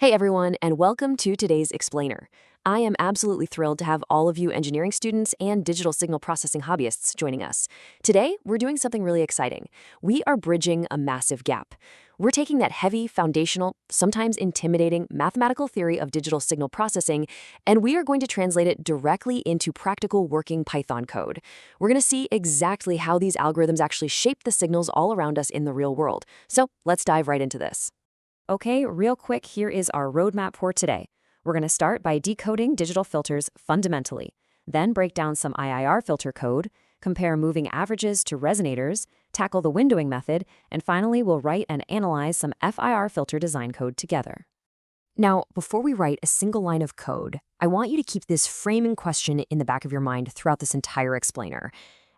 Hey everyone, and welcome to today's Explainer. I am absolutely thrilled to have all of you engineering students and digital signal processing hobbyists joining us. Today, we're doing something really exciting. We are bridging a massive gap. We're taking that heavy, foundational, sometimes intimidating mathematical theory of digital signal processing, and we are going to translate it directly into practical working Python code. We're going to see exactly how these algorithms actually shape the signals all around us in the real world. So let's dive right into this. Okay, real quick, here is our roadmap for today. We're going to start by decoding digital filters fundamentally, then break down some IIR filter code, compare moving averages to resonators, tackle the windowing method, and finally we'll write and analyze some FIR filter design code together. Now, before we write a single line of code, I want you to keep this framing question in the back of your mind throughout this entire explainer.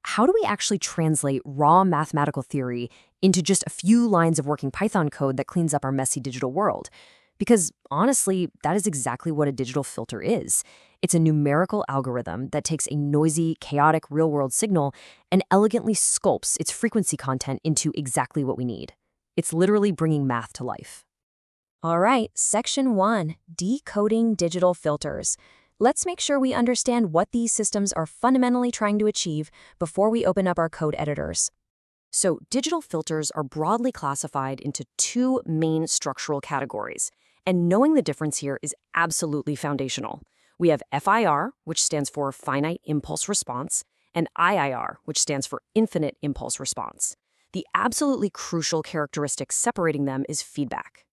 How do we actually translate raw mathematical theory into just a few lines of working Python code that cleans up our messy digital world? Because honestly, that is exactly what a digital filter is. It's a numerical algorithm that takes a noisy, chaotic real-world signal and elegantly sculpts its frequency content into exactly what we need. It's literally bringing math to life. All right, Section 1, Decoding Digital Filters. Let's make sure we understand what these systems are fundamentally trying to achieve before we open up our code editors. So, digital filters are broadly classified into two main structural categories, and knowing the difference here is absolutely foundational. We have FIR, which stands for Finite Impulse Response, and IIR, which stands for Infinite Impulse Response. The absolutely crucial characteristic separating them is feedback.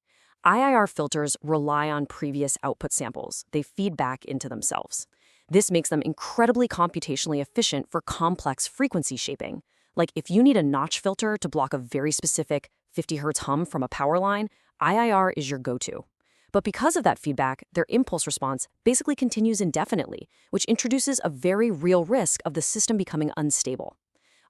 IIR filters rely on previous output samples. They feed back into themselves. This makes them incredibly computationally efficient for complex frequency shaping. Like if you need a notch filter to block a very specific 50 Hz hum from a power line, IIR is your go-to. But because of that feedback, their impulse response basically continues indefinitely, which introduces a very real risk of the system becoming unstable.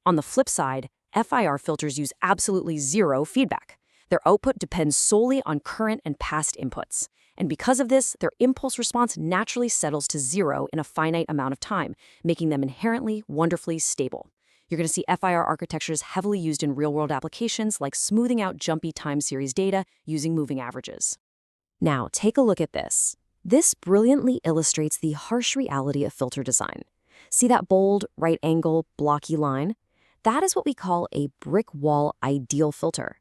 On the flip side, FIR filters use absolutely zero feedback. Their output depends solely on current and past inputs. And because of this, their impulse response naturally settles to zero in a finite amount of time, making them inherently, wonderfully stable. You're going to see FIR architectures heavily used in real-world applications like smoothing out jumpy time series data using moving averages. Now, take a look at this. This brilliantly illustrates the harsh reality of filter design. See that bold, right-angle, blocky line? That is what we call a brick wall ideal filter.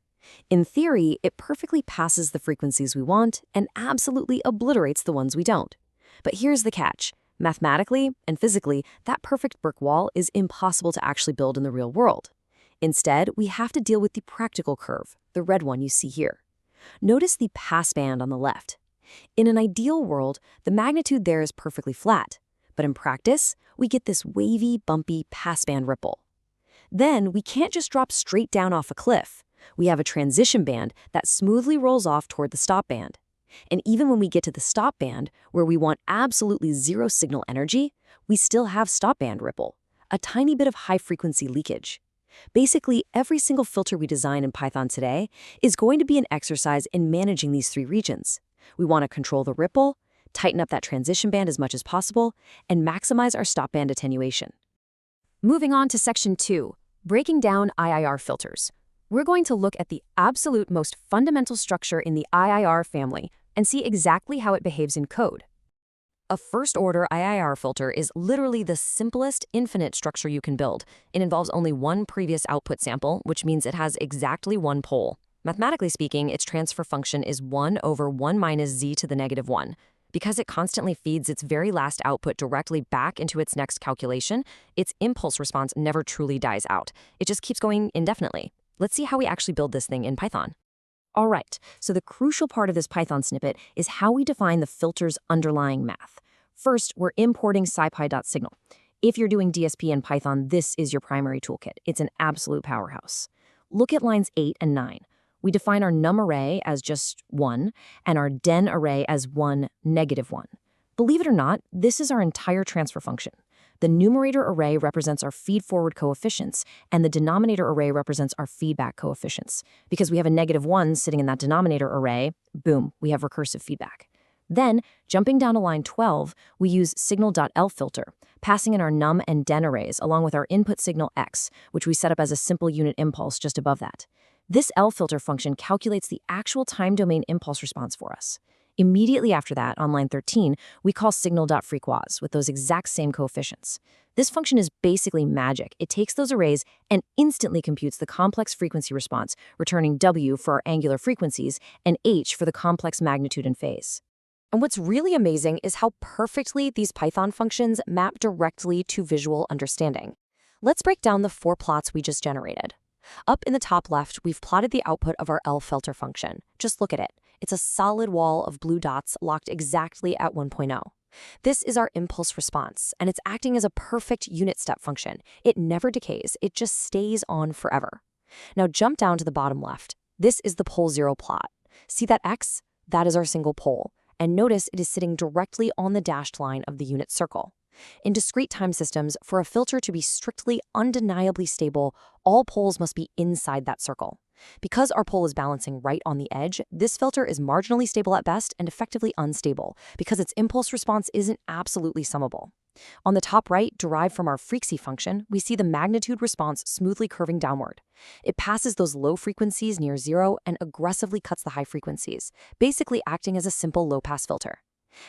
In theory, it perfectly passes the frequencies we want and absolutely obliterates the ones we don't. But here's the catch. Mathematically and physically, that perfect brick wall is impossible to actually build in the real world. Instead, we have to deal with the practical curve, the red one you see here. Notice the passband on the left. In an ideal world, the magnitude there is perfectly flat. But in practice, we get this wavy, bumpy passband ripple. Then, we can't just drop straight down off a cliff. We have a transition band that smoothly rolls off toward the stop band. And even when we get to the stop band, where we want absolutely zero signal energy, we still have stop band ripple, a tiny bit of high-frequency leakage. Basically, every single filter we design in Python today is going to be an exercise in managing these three regions. We want to control the ripple, tighten up that transition band as much as possible, and maximize our stop band attenuation. Moving on to Section 2, Breaking Down IIR Filters. We're going to look at the absolute most fundamental structure in the IIR family and see exactly how it behaves in code. A first-order IIR filter is literally the simplest infinite structure you can build. It involves only one previous output sample, which means it has exactly one pole. Mathematically speaking, its transfer function is 1 over 1 minus z to the negative 1. Because it constantly feeds its very last output directly back into its next calculation, its impulse response never truly dies out. It just keeps going indefinitely. Let's see how we actually build this thing in Python. All right, so the crucial part of this Python snippet is how we define the filter's underlying math. First, we're importing scipy.signal. If you're doing DSP in Python, this is your primary toolkit. It's an absolute powerhouse. Look at lines 8 and 9. We define our num array as just 1 and our den array as 1, negative 1. Believe it or not, this is our entire transfer function. The numerator array represents our feed-forward coefficients, and the denominator array represents our feedback coefficients. Because we have a negative 1 sitting in that denominator array, boom, we have recursive feedback. Then, jumping down to line 12, we use signal.lFilter, passing in our num and den arrays along with our input signal x, which we set up as a simple unit impulse just above that. This lFilter function calculates the actual time domain impulse response for us. Immediately after that, on line 13, we call signal.frequency with those exact same coefficients. This function is basically magic. It takes those arrays and instantly computes the complex frequency response, returning W for our angular frequencies and H for the complex magnitude and phase. And what's really amazing is how perfectly these Python functions map directly to visual understanding. Let's break down the 4 plots we just generated. Up in the top left, we've plotted the output of our L filter function. Just look at it. It's a solid wall of blue dots locked exactly at 1.0. This is our impulse response, and it's acting as a perfect unit step function. It never decays, it just stays on forever. Now jump down to the bottom left. This is the pole 0 plot. See that X? That is our single pole. And notice it is sitting directly on the dashed line of the unit circle. In discrete time systems, for a filter to be strictly, undeniably stable, all poles must be inside that circle. Because our pole is balancing right on the edge, this filter is marginally stable at best and effectively unstable, because its impulse response isn't absolutely summable. On the top right, derived from our frequency function, we see the magnitude response smoothly curving downward. It passes those low frequencies near 0 and aggressively cuts the high frequencies, basically acting as a simple low-pass filter.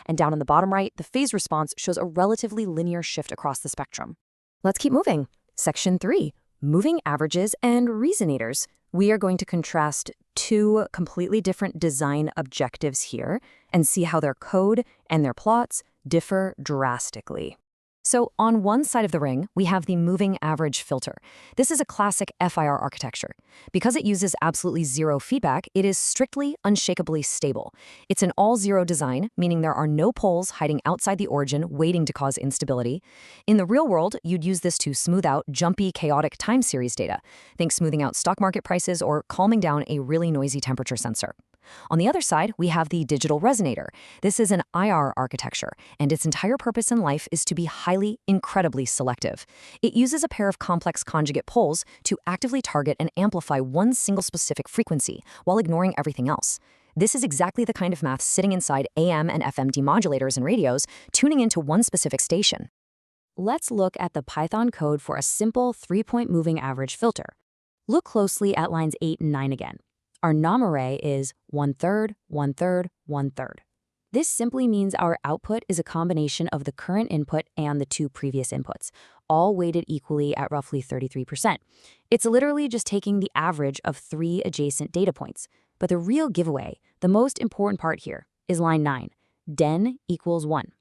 And down on the bottom right, the phase response shows a relatively linear shift across the spectrum. Let's keep moving. Section 3, moving averages and resonators. We are going to contrast 2 completely different design objectives here and see how their code and their plots differ drastically. So on one side of the ring, we have the moving average filter. This is a classic FIR architecture. Because it uses absolutely zero feedback, it is strictly, unshakably stable. It's an all-zero design, meaning there are no poles hiding outside the origin waiting to cause instability. In the real world, you'd use this to smooth out jumpy, chaotic time series data. Think smoothing out stock market prices or calming down a really noisy temperature sensor. On the other side, we have the digital resonator. This is an IR architecture, and its entire purpose in life is to be highly, incredibly selective. It uses a pair of complex conjugate poles to actively target and amplify one single specific frequency while ignoring everything else. This is exactly the kind of math sitting inside AM and FM demodulators and radios, tuning into one specific station. Let's look at the Python code for a simple 3-point moving average filter. Look closely at lines 8 and 9 again. Our nom array is 1/3, 1/3, 1/3. This simply means our output is a combination of the current input and the 2 previous inputs, all weighted equally at roughly 33%. It's literally just taking the average of 3 adjacent data points. But the real giveaway, the most important part here, is line 9, den equals 1.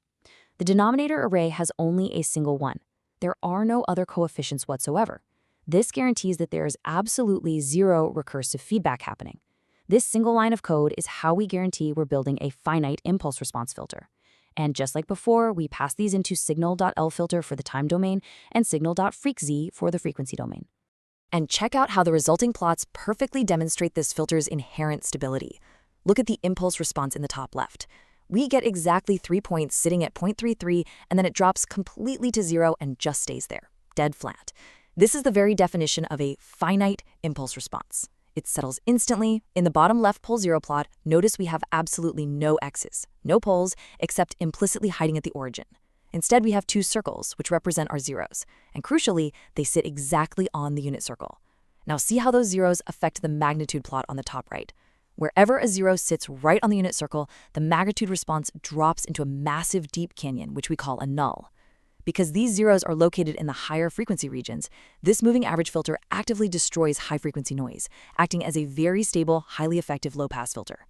The denominator array has only a single 1. There are no other coefficients whatsoever. This guarantees that there is absolutely zero recursive feedback happening. This single line of code is how we guarantee we're building a finite impulse response filter. And just like before, we pass these into signal.lfilter for the time domain and signal.frequency for the frequency domain. And check out how the resulting plots perfectly demonstrate this filter's inherent stability. Look at the impulse response in the top left. We get exactly 3 points sitting at 0.33, and then it drops completely to 0 and just stays there, dead flat. This is the very definition of a finite impulse response. It settles instantly. In the bottom left pole 0 plot, notice we have absolutely no x's, no poles, except implicitly hiding at the origin. Instead, we have 2 circles, which represent our zeros. And crucially, they sit exactly on the unit circle. Now see how those zeros affect the magnitude plot on the top right. Wherever a 0 sits right on the unit circle, the magnitude response drops into a massive deep canyon, which we call a null. Because these zeros are located in the higher frequency regions, this moving average filter actively destroys high-frequency noise, acting as a very stable, highly effective low-pass filter.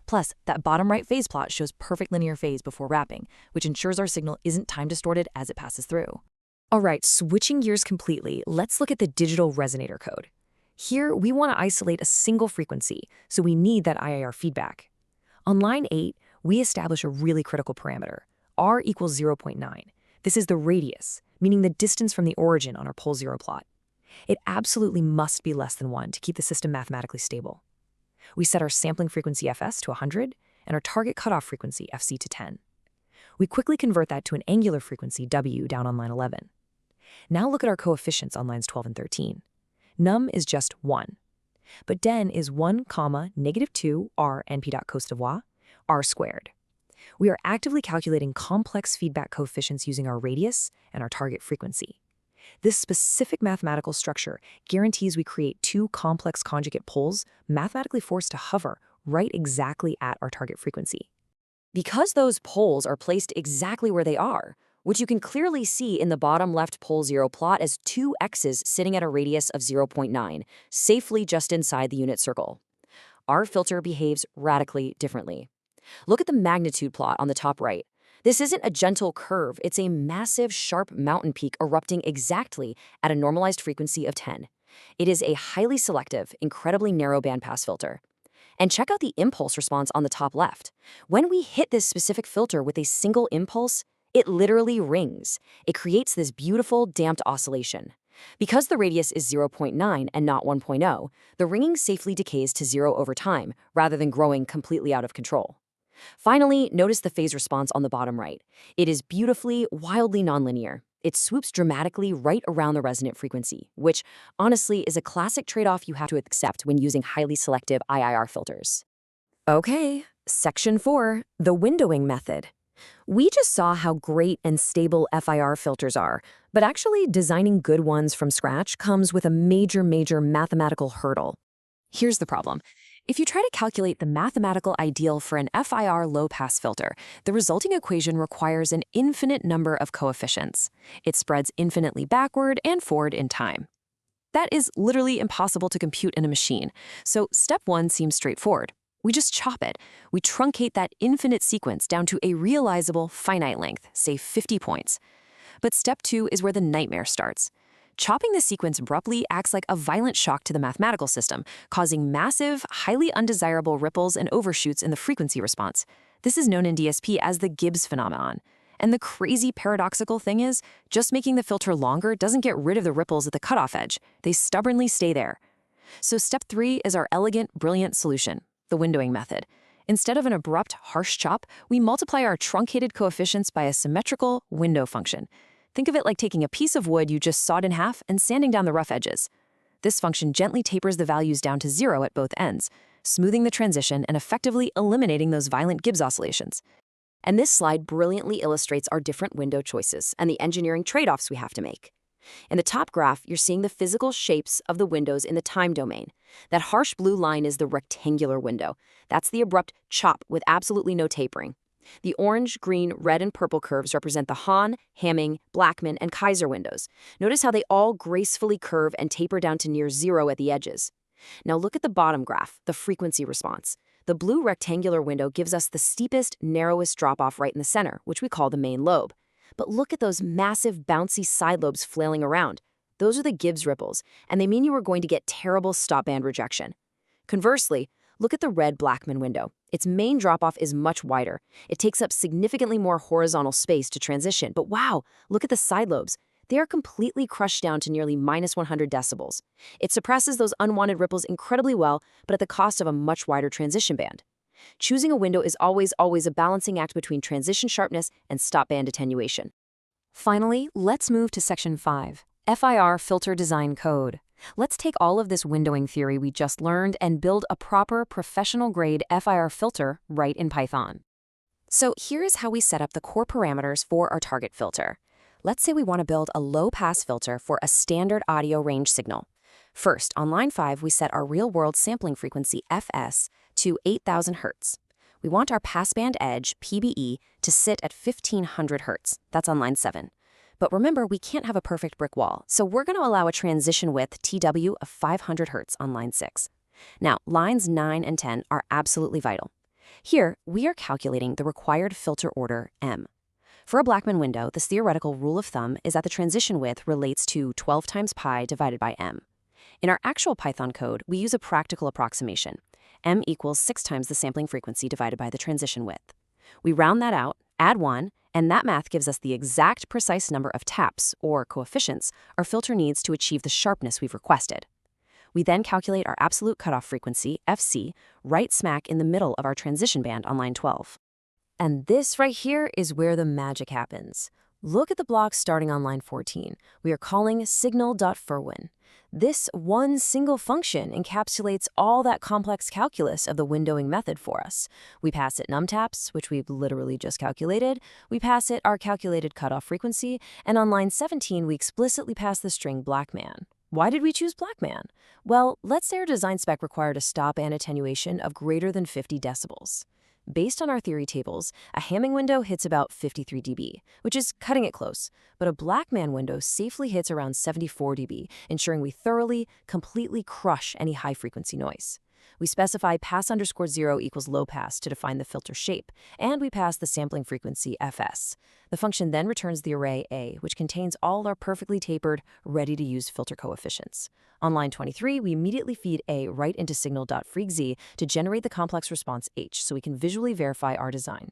Plus, that bottom right phase plot shows perfect linear phase before wrapping, which ensures our signal isn't time-distorted as it passes through. All right, switching gears completely, let's look at the digital resonator code. Here, we want to isolate a single frequency, so we need that IIR feedback. On line 8, we establish a really critical parameter, r equals 0.9. This is the radius, meaning the distance from the origin on our pole 0 plot. It absolutely must be less than 1 to keep the system mathematically stable. We set our sampling frequency fs to 100 and our target cutoff frequency fc to 10. We quickly convert that to an angular frequency w down on line 11. Now look at our coefficients on lines 12 and 13. Num is just 1. But den is 1, -2 r np.cos r squared. We are actively calculating complex feedback coefficients using our radius and our target frequency. This specific mathematical structure guarantees we create 2 complex conjugate poles mathematically forced to hover right exactly at our target frequency. Because those poles are placed exactly where they are, which you can clearly see in the bottom left pole 0 plot as two X's sitting at a radius of 0.9, safely just inside the unit circle. Our filter behaves radically differently. Look at the magnitude plot on the top right. This isn't a gentle curve, it's a massive, sharp mountain peak erupting exactly at a normalized frequency of 10. It is a highly selective, incredibly narrow bandpass filter. And check out the impulse response on the top left. When we hit this specific filter with a single impulse, it literally rings. It creates this beautiful, damped oscillation. Because the radius is 0.9 and not 1.0, the ringing safely decays to 0 over time, rather than growing completely out of control. Finally, notice the phase response on the bottom right. It is beautifully, wildly nonlinear. It swoops dramatically right around the resonant frequency, which, honestly, is a classic trade-off you have to accept when using highly selective IIR filters. Okay, Section 4, the windowing method. We just saw how great and stable FIR filters are, but actually designing good ones from scratch comes with a major mathematical hurdle. Here's the problem. If you try to calculate the mathematical ideal for an FIR low-pass filter, the resulting equation requires an infinite number of coefficients. It spreads infinitely backward and forward in time. That is literally impossible to compute in a machine, so step 1 seems straightforward. We just chop it. We truncate that infinite sequence down to a realizable finite length, say 50 points. But step 2 is where the nightmare starts. Chopping the sequence abruptly acts like a violent shock to the mathematical system, causing massive, highly undesirable ripples and overshoots in the frequency response. This is known in DSP as the Gibbs phenomenon. And the crazy paradoxical thing is, just making the filter longer doesn't get rid of the ripples at the cutoff edge. They stubbornly stay there. So step 3 is our elegant, brilliant solution, the windowing method. Instead of an abrupt, harsh chop, we multiply our truncated coefficients by a symmetrical window function. Think of it like taking a piece of wood you just sawed in half and sanding down the rough edges. This function gently tapers the values down to 0 at both ends, smoothing the transition and effectively eliminating those violent Gibbs oscillations. And this slide brilliantly illustrates our different window choices and the engineering trade-offs we have to make. In the top graph, you're seeing the physical shapes of the windows in the time domain. That harsh blue line is the rectangular window. That's the abrupt chop with absolutely no tapering. The orange, green, red, and purple curves represent the Hahn, Hamming, Blackman, and Kaiser windows. Notice how they all gracefully curve and taper down to near 0 at the edges. Now look at the bottom graph, the frequency response. The blue rectangular window gives us the steepest, narrowest drop-off right in the center, which we call the main lobe. But look at those massive, bouncy side lobes flailing around. Those are the Gibbs ripples, and they mean you are going to get terrible stopband rejection. Conversely, look at the red Blackman window. Its main drop-off is much wider. It takes up significantly more horizontal space to transition, but wow, look at the side lobes. They are completely crushed down to nearly minus 100 decibels. It suppresses those unwanted ripples incredibly well, but at the cost of a much wider transition band. Choosing a window is always a balancing act between transition sharpness and stopband attenuation. Finally, let's move to Section 5, FIR Filter Design Code. Let's take all of this windowing theory we just learned and build a proper professional-grade FIR filter right in Python. So here's how we set up the core parameters for our target filter. Let's say we want to build a low-pass filter for a standard audio range signal. First, on line 5, we set our real-world sampling frequency, fs, to 8,000 Hz. We want our passband edge, PBE, to sit at 1,500 Hz. That's on line 7. But remember, we can't have a perfect brick wall, so we're going to allow a transition width, TW, of 500 Hz on line 6. Now, lines 9 and 10 are absolutely vital. Here, we are calculating the required filter order, M. For a Blackman window, this theoretical rule of thumb is that the transition width relates to 12 times pi divided by M. In our actual Python code, we use a practical approximation. M equals 6 times the sampling frequency divided by the transition width. We round that out, add 1, and that math gives us the exact precise number of taps, or coefficients, our filter needs to achieve the sharpness we've requested. We then calculate our absolute cutoff frequency, FC, right smack in the middle of our transition band on line 12. And this right here is where the magic happens. Look at the block starting on line 14. We are calling signal.furwin. This one single function encapsulates all that complex calculus of the windowing method for us. We pass it numtaps, which we've literally just calculated. We pass it our calculated cutoff frequency. And on line 17, we explicitly pass the string Blackman. Why did we choose Blackman? Well, let's say our design spec required a stop and attenuation of greater than 50 decibels. Based on our theory tables, a Hamming window hits about 53 dB, which is cutting it close, but a Blackman window safely hits around 74 dB, ensuring we thoroughly, completely crush any high-frequency noise. We specify pass_0 equals low pass to define the filter shape, and we pass the sampling frequency fs. The function then returns the array A, which contains all our perfectly tapered, ready-to-use filter coefficients. On line 23, we immediately feed A right into signal.freq to generate the complex response H so we can visually verify our design.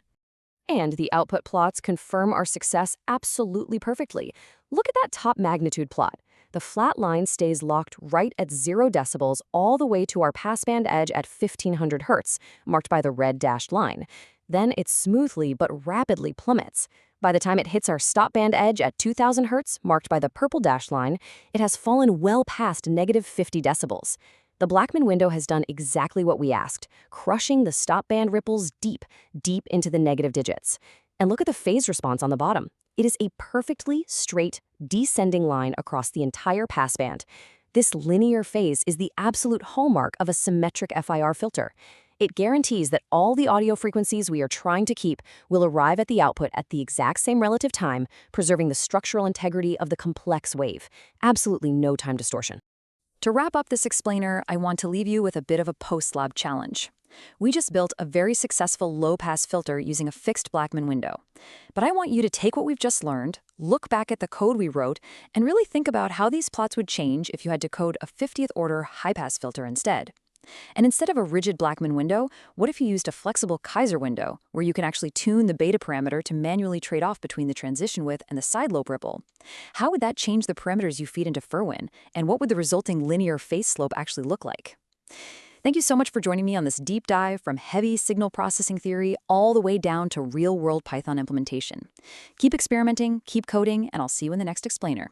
And the output plots confirm our success absolutely perfectly. Look at that top magnitude plot. The flat line stays locked right at 0 decibels all the way to our passband edge at 1500 Hz, marked by the red dashed line. Then it smoothly but rapidly plummets. By the time it hits our stopband edge at 2000 Hz, marked by the purple dashed line, it has fallen well past -50 decibels. The Blackman window has done exactly what we asked, crushing the stopband ripples deep into the negative digits. And look at the phase response on the bottom. It is a perfectly straight, descending line across the entire passband. This linear phase is the absolute hallmark of a symmetric FIR filter. It guarantees that all the audio frequencies we are trying to keep will arrive at the output at the exact same relative time, preserving the structural integrity of the complex wave. Absolutely no time distortion. To wrap up this explainer, I want to leave you with a bit of a post-lab challenge. We just built a very successful low-pass filter using a fixed Blackman window. But I want you to take what we've just learned, look back at the code we wrote, and really think about how these plots would change if you had to code a 50th order high-pass filter instead. And instead of a rigid Blackman window, what if you used a flexible Kaiser window, where you can actually tune the beta parameter to manually trade off between the transition width and the side lobe ripple? How would that change the parameters you feed into Ferwin, and what would the resulting linear phase slope actually look like? Thank you so much for joining me on this deep dive from heavy signal processing theory all the way down to real-world Python implementation. Keep experimenting, keep coding, and I'll see you in the next explainer.